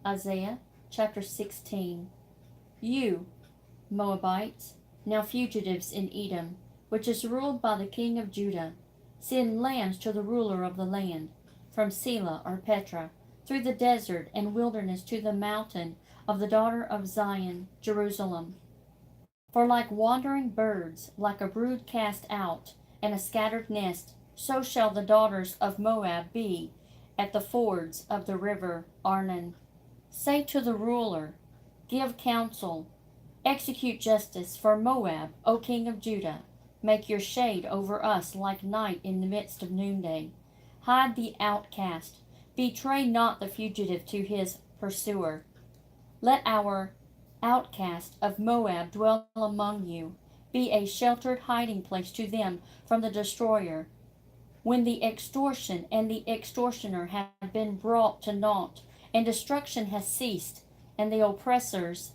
Isaiah chapter 16. You, Moabites, now fugitives in Edom, which is ruled by the king of Judah, send lambs to the ruler of the land, from Selah or Petra, through the desert and wilderness to the mountain of the daughter of Zion, Jerusalem. For like wandering birds, like a brood cast out, and a scattered nest, so shall the daughters of Moab be at the fords of the river Arnon. Say to the ruler, give counsel, execute justice for Moab, O king of Judah. Make your shade over us like night in the midst of noonday. Hide the outcast, betray not the fugitive to his pursuer. Let our outcast of Moab dwell among you, be a sheltered hiding place to them from the destroyer. When the extortion and the extortioner have been brought to naught, and destruction has ceased, and the oppressors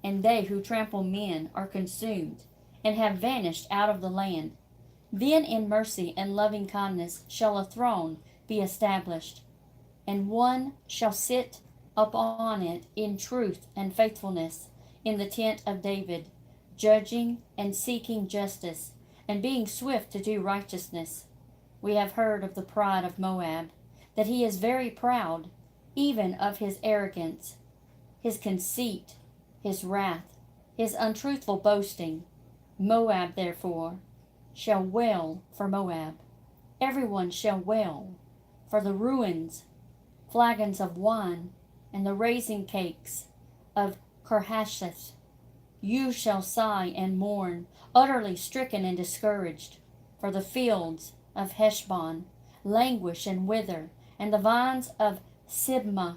and they who trample men are consumed, and have vanished out of the land, then in mercy and loving kindness shall a throne be established, and one shall sit upon it in truth and faithfulness, in the tent of David, judging and seeking justice, and being swift to do righteousness. We have heard of the pride of Moab, that he is very proud, even of his arrogance, his conceit, his wrath, his untruthful boasting. Moab, therefore, shall wail for Moab. Everyone shall wail for the ruins, flagons of wine, and the raisin cakes of Kirhasheth. You shall sigh and mourn, utterly stricken and discouraged, for the fields of Heshbon languish and wither, and the vines of Sibmah.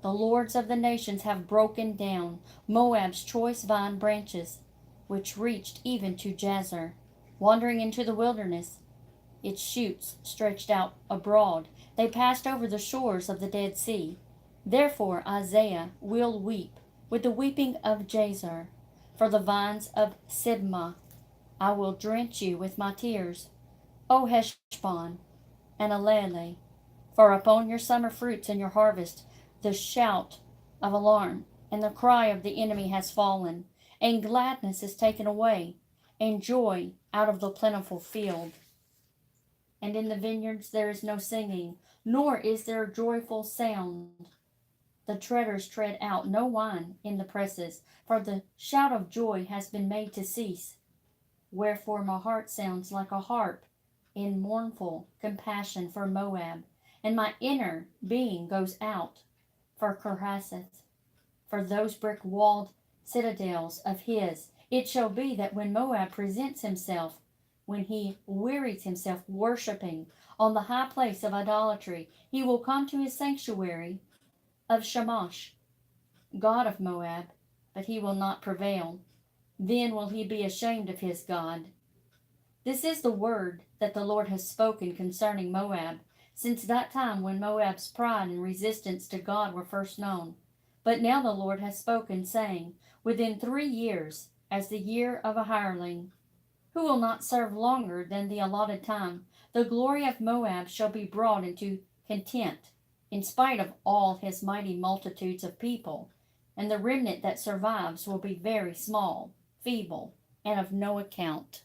The lords of the nations have broken down Moab's choice vine branches, which reached even to Jazer. Wandering into the wilderness, its shoots stretched out abroad. They passed over the shores of the Dead Sea. Therefore Isaiah will weep with the weeping of Jazer. For the vines of Sibmah I will drench you with my tears, O Heshbon and Elealeh. For upon your summer fruits and your harvest the shout of alarm and the cry of the enemy has fallen, and gladness is taken away, and joy out of the plentiful field. And in the vineyards there is no singing, nor is there joyful sound. The treaders tread out no wine in the presses, for the shout of joy has been made to cease. Wherefore my heart sounds like a harp in mournful compassion for Moab, and my inner being goes out for Kirhaseth, for those brick-walled citadels of his. It shall be that when Moab presents himself, when he wearies himself worshipping on the high place of idolatry, he will come to his sanctuary of Shamash, god of Moab, but he will not prevail. Then will he be ashamed of his God. This is the word that the Lord has spoken concerning Moab, since that time when Moab's pride and resistance to God were first known. But now the Lord has spoken, saying, within 3 years, as the year of a hireling, who will not serve longer than the allotted time, the glory of Moab shall be brought into contempt, in spite of all his mighty multitudes of people, and the remnant that survives will be very small, feeble, and of no account.